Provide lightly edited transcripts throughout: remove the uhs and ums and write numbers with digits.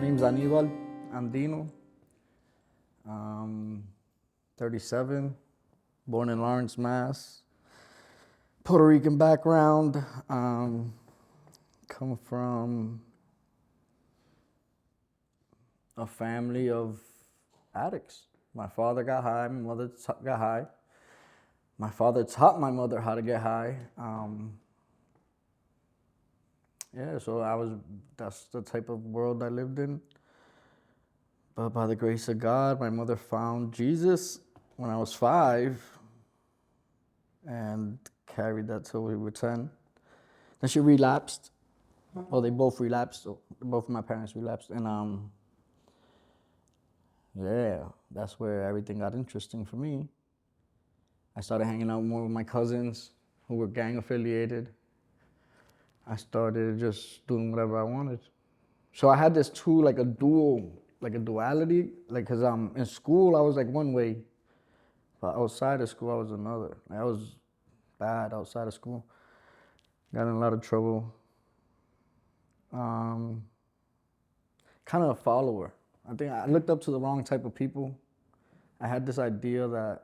name's Anibal. Andino. Um, 37, born in Lawrence, Mass. Puerto Rican background. Come from a family of addicts. My father got high, my mother got high. My father taught my mother how to get high. That's the type of world I lived in. But by the grace of God, my mother found Jesus when I was 5 and carried that till we were 10. Then she relapsed. Well, they both relapsed. So both of my parents relapsed. And that's where everything got interesting for me. I started hanging out more with my cousins who were gang affiliated. I started just doing whatever I wanted. So I had this too, like a duality. Like, cause in school I was like one way, but outside of school I was another. I was bad outside of school. Got in a lot of trouble. Kind of a follower. I think I looked up to the wrong type of people. I had this idea that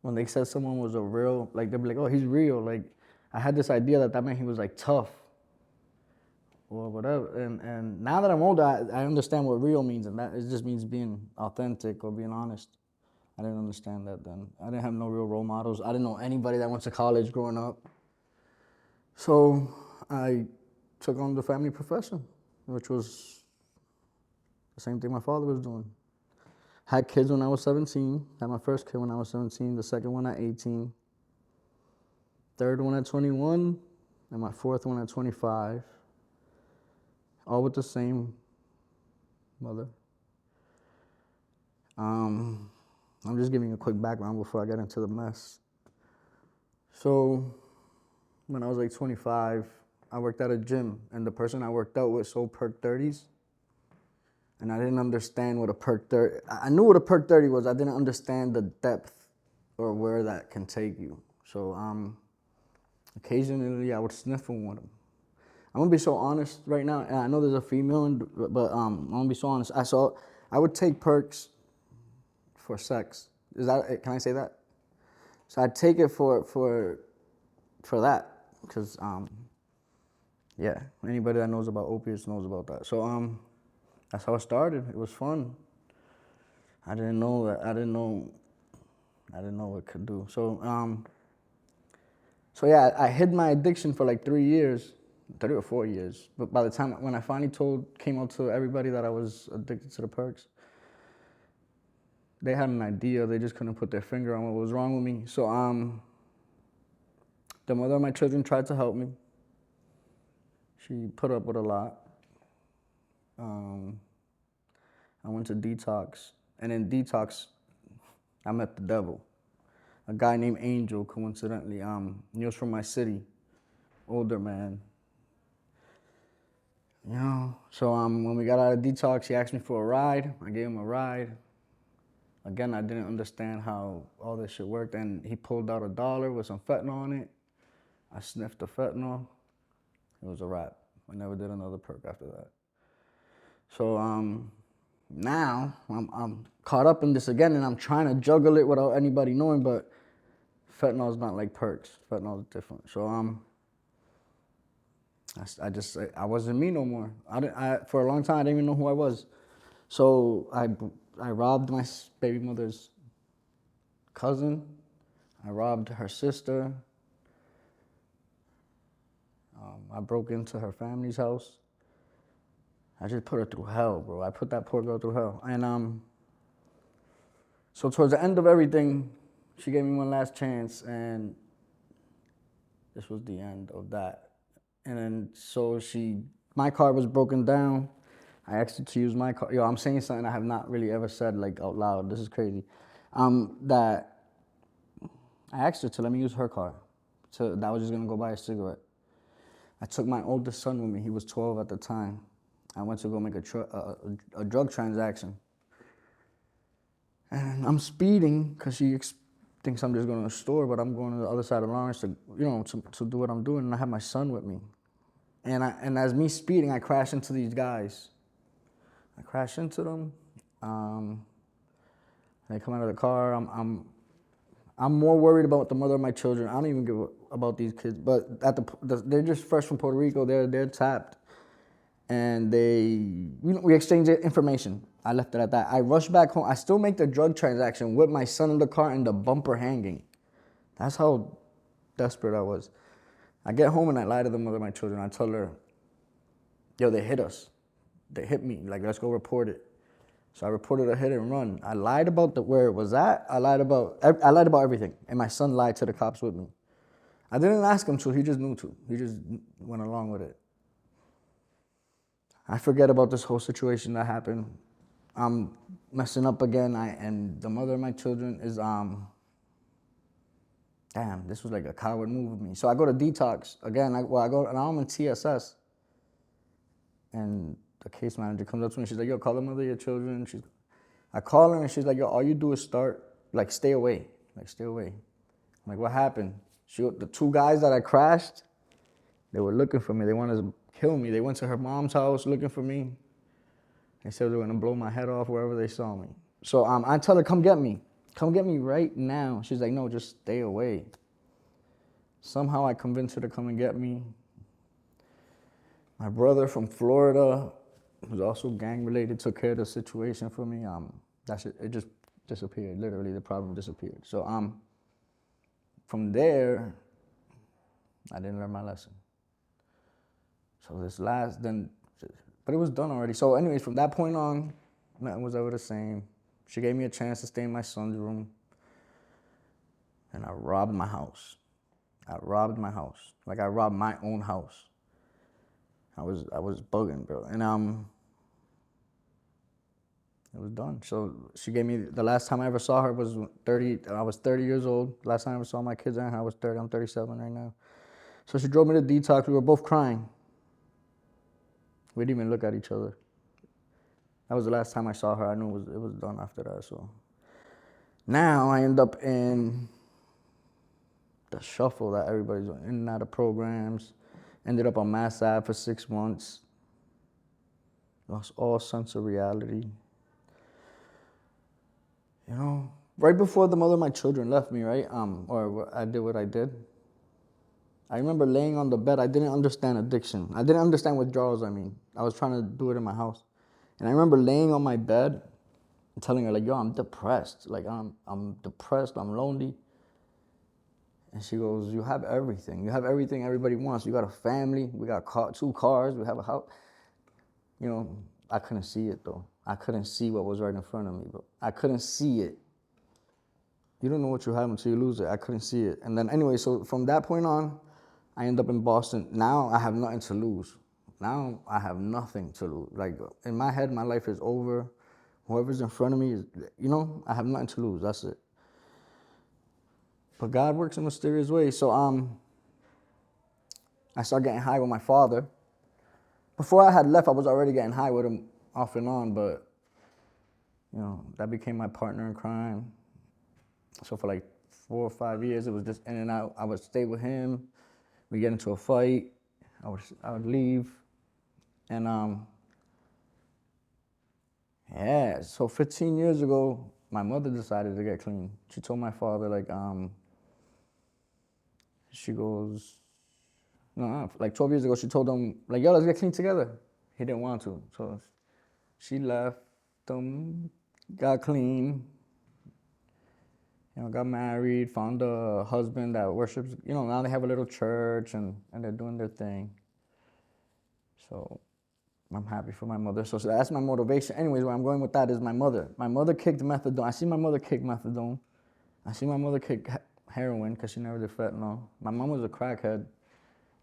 when they said someone was a real, like they'd be like, oh, he's real. Like I had this idea that meant he was like tough or whatever. And now that I'm older, I understand what real means, and that it just means being authentic or being honest. I didn't understand that then. I didn't have no real role models. I didn't know anybody that went to college growing up. So I took on the family profession, which was the same thing my father was doing. Had kids when I was 17. Had my first kid when I was 17, the second one at 18, third one at 21, and my fourth one at 25. All with the same mother. I'm just giving you a quick background before I get into the mess. So when I was like 25, I worked at a gym, and the person I worked out with sold perk 30s. And I didn't understand what a perk 30, I knew what a perk 30 was. I didn't understand the depth or where that can take you. So occasionally I would sniff on one of them. I'm gonna be so honest right now, and I know there's a female, but I'm gonna be so honest. I would take perks for sex. Is that, can I say that? So I'd take it for that, because anybody that knows about opiates knows about that. So that's how it started. It was fun. I didn't know what it could do. So I hid my addiction for like 3 or 4 years. But by the time when I finally came out to everybody that I was addicted to the perks, they had an idea. They just couldn't put their finger on what was wrong with me. So the mother of my children tried to help me. She put up with a lot. I went to detox, and in detox, I met the devil. A guy named Angel, coincidentally. He was from my city, older man. So when we got out of detox, he asked me for a ride. I gave him a ride. Again, I didn't understand how all this shit worked, and he pulled out $1 with some fentanyl on it. I sniffed the fentanyl. It was a wrap. I never did another perk after that. So now I'm caught up in this again, and I'm trying to juggle it without anybody knowing, but fentanyl is not like perks. Fentanyl is different. So I wasn't me no more. For a long time I didn't even know who I was. So I robbed my baby mother's cousin. I robbed her sister. I broke into her family's house. I just put her through hell, bro. I put that poor girl through hell. And so towards the end of everything, she gave me one last chance, and this was the end of that. And then so my car was broken down. I asked her to use my car. I'm saying something I have not really ever said like out loud. This is crazy. That I asked her to let me use her car. So that I was just gonna go buy a cigarette. I took my oldest son with me. He was 12 at the time. I went to go make a drug transaction. And I'm speeding because she thinks I'm just going to the store, but I'm going to the other side of Lawrence to do what I'm doing. And I have my son with me. And as me speeding, I crash into these guys. I crash into them. They come out of the car. I'm more worried about the mother of my children. I don't even give about these kids. But they're just fresh from Puerto Rico. They're tapped, and we exchange information. I left it at that. I rush back home. I still make the drug transaction with my son in the car and the bumper hanging. That's how desperate I was. I get home and I lie to the mother of my children. I tell her, yo, they hit us. They hit me. Like, let's go report it. So I reported a hit and run. I lied about where it was at. I lied about everything. And my son lied to the cops with me. I didn't ask him to. He just knew to. He just went along with it. I forget about this whole situation that happened. I'm messing up again. And the mother of my children is damn, this was like a coward move of me. So I go to detox again. Now I'm in TSS, and the case manager comes up to me. She's like, "Yo, call the mother of your children." I call her and she's like, "Yo, all you do is stay away, stay away." I'm like, "What happened?" The two guys that I crashed, they were looking for me. They wanted to kill me. They went to her mom's house looking for me. They said they were gonna blow my head off wherever they saw me. So I tell her, "Come get me. Come get me right now." She's like, "No, just stay away." Somehow I convinced her to come and get me. My brother from Florida, who's also gang related, took care of the situation for me. It just disappeared. Literally, the problem disappeared. So from there, I didn't learn my lesson. So but it was done already. So anyways, from that point on, nothing was ever the same. She gave me a chance to stay in my son's room, and I robbed my house. Like I robbed my own house. I was bugging, bro, and it was done. So she gave me, the last time I ever saw her was 30. I was 30 years old. Last time I ever saw my kids, I was 30. I'm 37 right now. So she drove me to detox. We were both crying. We didn't even look at each other. That was the last time I saw her. I knew it was done after that. So now I end up in the shuffle that everybody's in and out of programs. Ended up on Mass Ave for 6 months. Lost all sense of reality. You know, right before the mother of my children left me, right? Or I did what I did. I remember laying on the bed. I didn't understand addiction. I didn't understand withdrawals, I mean. I was trying to do it in my house. And I remember laying on my bed and telling her, like, yo, I'm depressed. Like, I'm depressed. I'm lonely. And she goes, you have everything. You have everything everybody wants. You got a family. We got 2 cars. We have a house. You know, I couldn't see it, though. I couldn't see what was right in front of me, bro. I couldn't see it. You don't know what you have until you lose it. I couldn't see it. And then anyway, so from that point on, I end up in Boston. Now I have nothing to lose. Now I have nothing to lose. Like, in my head, my life is over. Whoever's in front of me is, I have nothing to lose. That's it. But God works in mysterious ways. So I started getting high with my father. Before I had left, I was already getting high with him off and on, but that became my partner in crime. So for like 4 or 5 years, it was just in and out. I would stay with him. We get into a fight. I would leave, and So 15 years ago, my mother decided to get clean. She told my father, like, she goes, no, like 12 years ago, she told him, like, yo, let's get clean together. He didn't want to, so she left him, got clean, got married, found a husband that worships, now they have a little church and they're doing their thing. So I'm happy for my mother. So that's my motivation. Anyways, where I'm going with that is my mother. My mother kicked methadone. I see my mother kick methadone. I see my mother kick heroin because she never did fentanyl. My mom was a crackhead.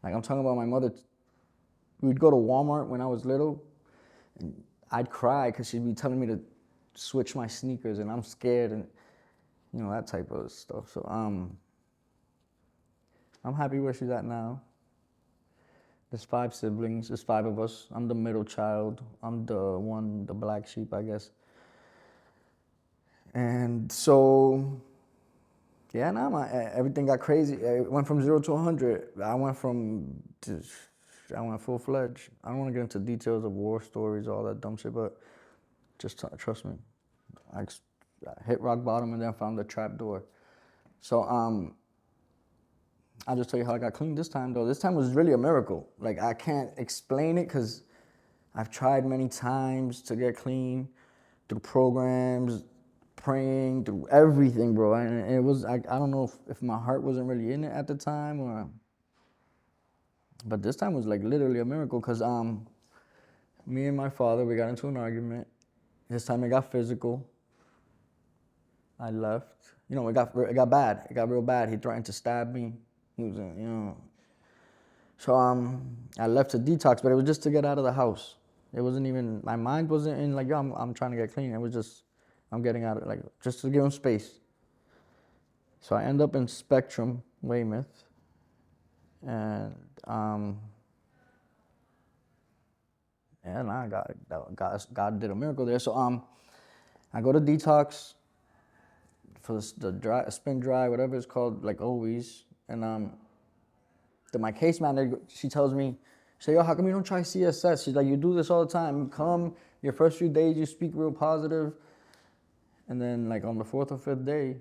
Like, I'm talking about my mother. We'd go to Walmart when I was little, and I'd cry because she'd be telling me to switch my sneakers, and I'm scared, and that type of stuff. So I'm happy where she's at now. There's 5 siblings. There's 5 of us. I'm the middle child. I'm the black sheep, I guess. And so, now everything got crazy. It went from 0 to 100. I went from I went full-fledged. I don't want to get into details of war stories, all that dumb shit, but just trust me. I hit rock bottom and then found the trap door. So I'll just tell you how I got clean this time, though. This time was really a miracle. Like, I can't explain it because I've tried many times to get clean through programs, praying, through everything, bro. And it was, I don't know if my heart wasn't really in it at the time or, but this time was like literally a miracle because me and my father, we got into an argument. This time it got physical. I left. You know, it got bad. It got real bad. He threatened to stab me. He was, So I left to detox, but it was just to get out of the house. It wasn't even, my mind wasn't in like, yo, I'm trying to get clean. It was just, I'm getting out of, like, just to give him space. So I end up in Spectrum, Weymouth, and I God did a miracle there. So I go to detox for the spin dry, whatever it's called, like always, and my case manager, she tells me, she say, yo, how come you don't try CSS? She's like, you do this all the time. You come, your first few days, you speak real positive, and then like on the 4th or 5th day,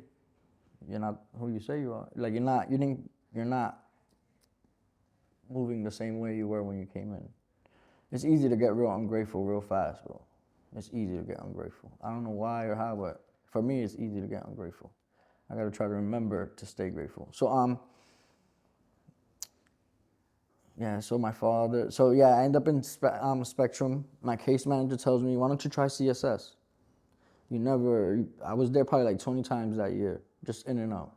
you're not who you say you are. Like you're not moving the same way you were when you came in. It's easy to get real ungrateful real fast, bro. It's easy to get ungrateful. I don't know why or how, but for me, it's easy to get ungrateful. I gotta try to remember to stay grateful. So yeah, so my father, I end up in Spectrum. My case manager tells me, why don't you try CSS? I was there probably like 20 times that year, just in and out.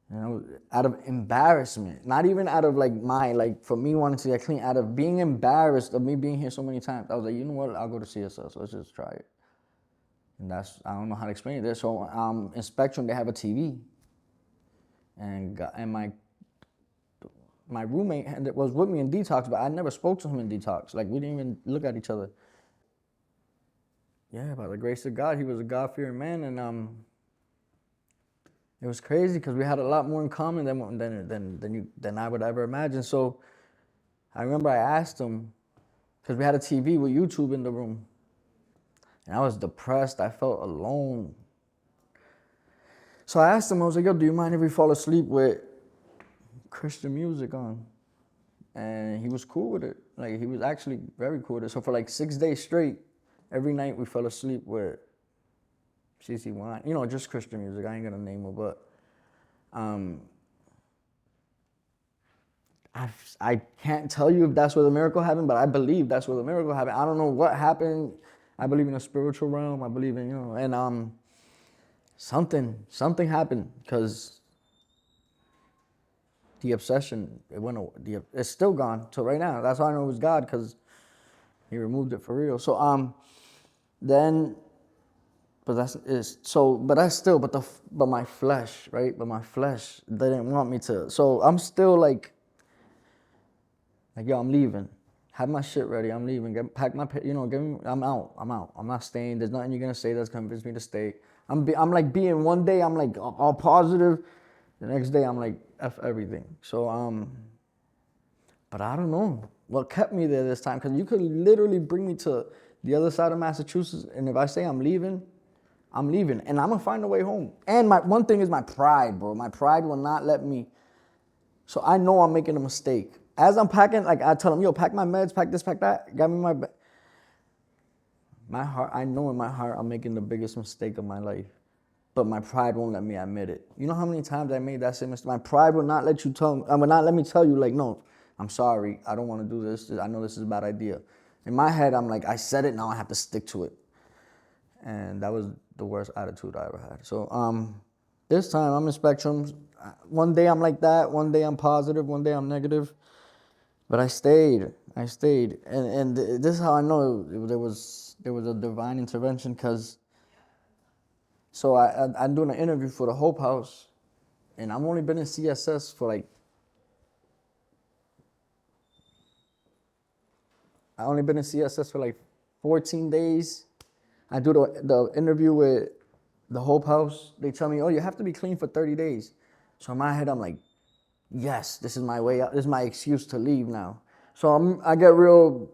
And I was, out of embarrassment, not even out of for me wanting to get clean, out of being embarrassed of me being here so many times, I was like, you know what, I'll go to CSS, let's just try it. And I don't know how to explain it there. So in Spectrum, they have a TV. And my roommate was with me in detox, but I never spoke to him in detox. Like, we didn't even look at each other. Yeah, by the grace of God, he was a God-fearing man, and it was crazy because we had a lot more in common than I would ever imagine. So I remember I asked him, because we had a TV with YouTube in the room, and I was depressed. I felt alone. So I asked him, I was like, yo, do you mind if we fall asleep with Christian music on? And he was cool with it. Like, he was actually very cool with it. So for like 6 days straight, every night we fell asleep with CC Wine, just Christian music. I ain't gonna name it, but I can't tell you if that's where the miracle happened, but I believe that's where the miracle happened. I don't know what happened. I believe in the spiritual realm. I believe in, and something happened because the obsession, it's still gone till right now. That's how I know it was God, because he removed it for real. So then. But my flesh, right? But my flesh didn't want me to. So I'm still like, yo, I'm leaving. Have my shit ready. I'm leaving. Pack my, I'm out. I'm not staying. There's nothing you're gonna say that's convinced me to stay. I'm like being one day I'm like all positive, the next day I'm like F everything. So but I don't know what kept me there this time, because you could literally bring me to the other side of Massachusetts, and if I say I'm leaving, and I'm gonna find a way home. And one thing is my pride, bro. My pride will not let me. So I know I'm making a mistake. As I'm packing, like I tell them, yo, pack my meds, pack this, pack that. Got me my heart. I know in my heart I'm making the biggest mistake of my life, but my pride won't let me admit it. You know how many times I made that same mistake? My pride will not let me tell you, like, no, I'm sorry. I don't want to do this. I know this is a bad idea. In my head, I'm like, I said it, now I have to stick to it. And that was the worst attitude I ever had. So this time I'm in Spectrum. One day I'm like that, one day I'm positive, one day I'm negative. But I stayed. And this is how I know there was a divine intervention, because so I'm doing an interview for the Hope House, and I've only been in CSS for like, I only been in CSS for like 14 days. I do the interview with the Hope House. They tell me, oh, you have to be clean for 30 days. So in my head, I'm like, yes, this is my way out. This is my excuse to leave now. So I get real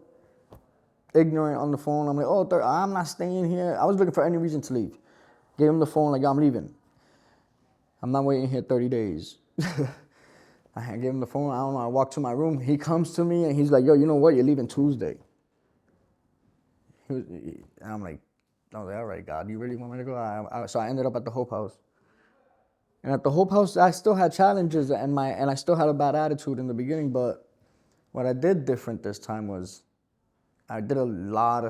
ignorant on the phone. I'm like, oh, I'm not staying here. I was looking for any reason to leave. Gave him the phone like, I'm leaving. I'm not waiting here 30 days. I gave him the phone. I don't know. I walk to my room. He comes to me and he's like, yo, you know what? You're leaving Tuesday. And I'm like, I was like, all right, God, you really want me to go? So I ended up at the Hope House. And at the Hope House, I still had challenges and I still had a bad attitude in the beginning. But what I did different this time was I did a lot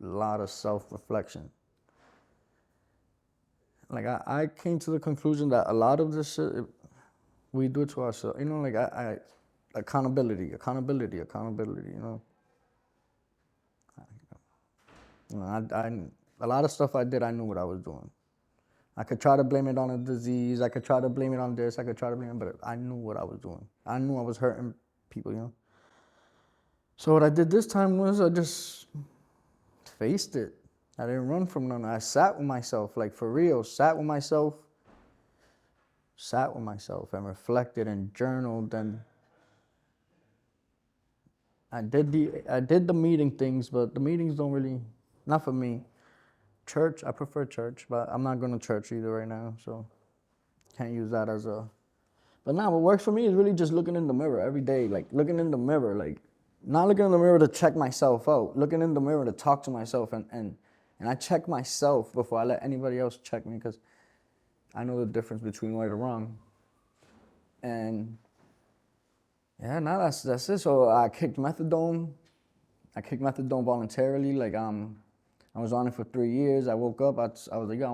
of self-reflection. Like I came to the conclusion that a lot of this shit we do it to ourselves. You know, like accountability. A lot of stuff I did, I knew what I was doing. I could try to blame it on a disease. I could try to blame it on this. I could try to blame it, but I knew what I was doing. I knew I was hurting people, you know. So what I did this time was I just faced it. I didn't run from none. I sat with myself, like for real, sat with myself and reflected and journaled, and I did the meeting things, but the meetings don't really, not for me. Church, I prefer church, but I'm not going to church either right now, so can't use that as a. But now, what works for me is really just looking in the mirror every day, like looking in the mirror, like not looking in the mirror to check myself out, looking in the mirror to talk to myself, and I check myself before I let anybody else check me, because I know the difference between right or wrong. And yeah, now that's it. So I kicked methadone. I kicked methadone voluntarily. Like I was on it for 3 years. I woke up. I was like, I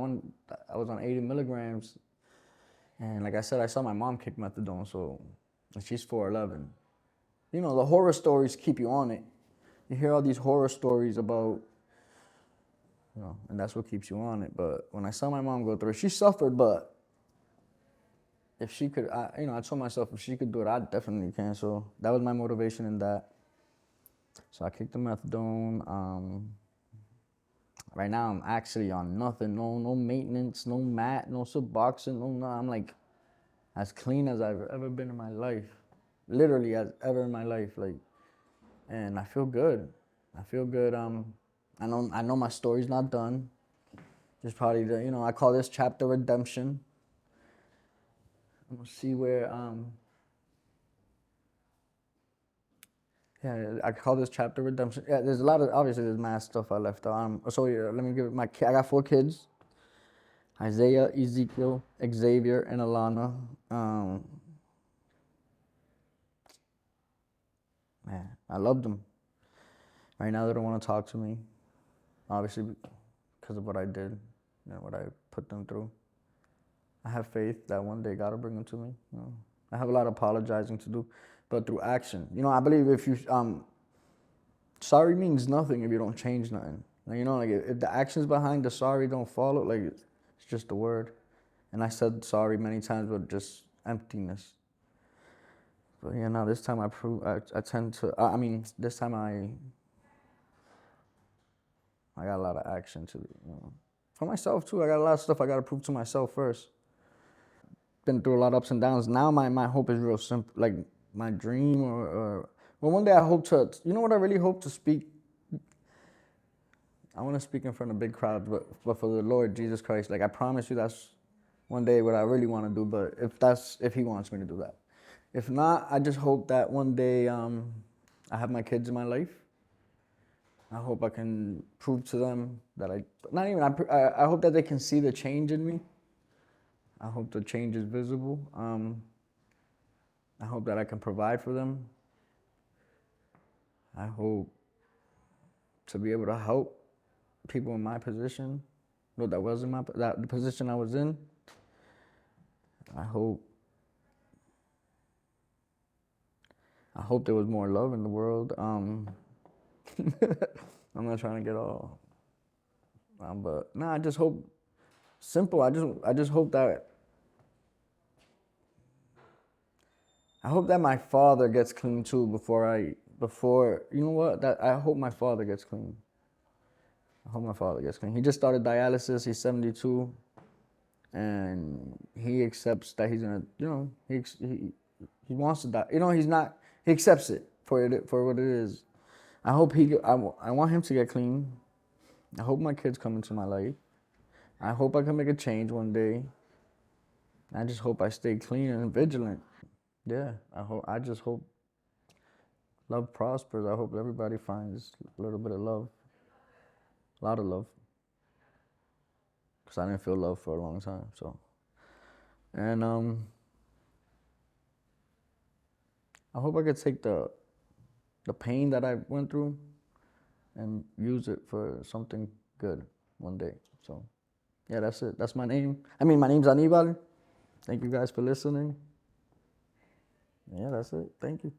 was on 80 milligrams. And like I said, I saw my mom kick methadone. So she's 4'11". You know, the horror stories keep you on it. You hear all these horror stories about, you know, and that's what keeps you on it. But when I saw my mom go through it, she suffered. But if she could, I told myself if she could do it, I definitely can. So that was my motivation in that. So I kicked the methadone. Right now I'm actually on nothing, no maintenance, no mat, no Suboxone, no. I'm like as clean as I've ever been in my life, literally as ever in my life. Like, and I feel good. I feel good. I know my story's not done. There's probably I call this chapter redemption. I'm gonna see where yeah, I call this chapter redemption. Yeah, there's a lot of obviously there's mad stuff I left out. So yeah, let me give it I got 4 kids. Isaiah, Ezekiel, Xavier, and Alana. Man, I loved them. Right now, they don't want to talk to me, obviously, because of what I did and what I put them through. I have faith that one day God will bring them to me. You know? I have a lot of apologizing to do, but through action. You know, I believe if you, sorry means nothing if you don't change nothing. You know, like if the actions behind the sorry don't follow, like it's just a word. And I said sorry many times, but just emptiness. But yeah, now this time I tend to, this time I got a lot of action to do. You know. For myself too, I got a lot of stuff I got to prove to myself first. Been through a lot of ups and downs. Now my hope is real simple. Like my dream well, one day I hope to, you know what I really hope to speak? I want to speak in front of big crowds, but for the Lord Jesus Christ. Like I promise you that's one day what I really want to do, but if he wants me to do that. If not, I just hope that one day I have my kids in my life. I hope I can prove to them that I hope that they can see the change in me. I hope the change is visible. I hope that I can provide for them. I hope to be able to help people in my position, that wasn't the position I was in. I hope there was more love in the world. I'm not trying to get all, but no, I just hope simple. I just hope that my father gets clean too before you know what, that I hope my father gets clean. I hope my father gets clean. He just started dialysis. He's 72, and he accepts that he's gonna, he wants to die. You know, he accepts it. for what it is. I hope I want him to get clean. I hope my kids come into my life. I hope I can make a change one day. I just hope I stay clean and vigilant. Yeah, I just hope love prospers. I hope everybody finds a little bit of love, a lot of love, because I didn't feel love for a long time. So, and I hope I could take the pain that I went through and use it for something good one day. So, yeah, that's it. That's my name. My name's Anibal. Thank you guys for listening. Yeah, that's it. Thank you.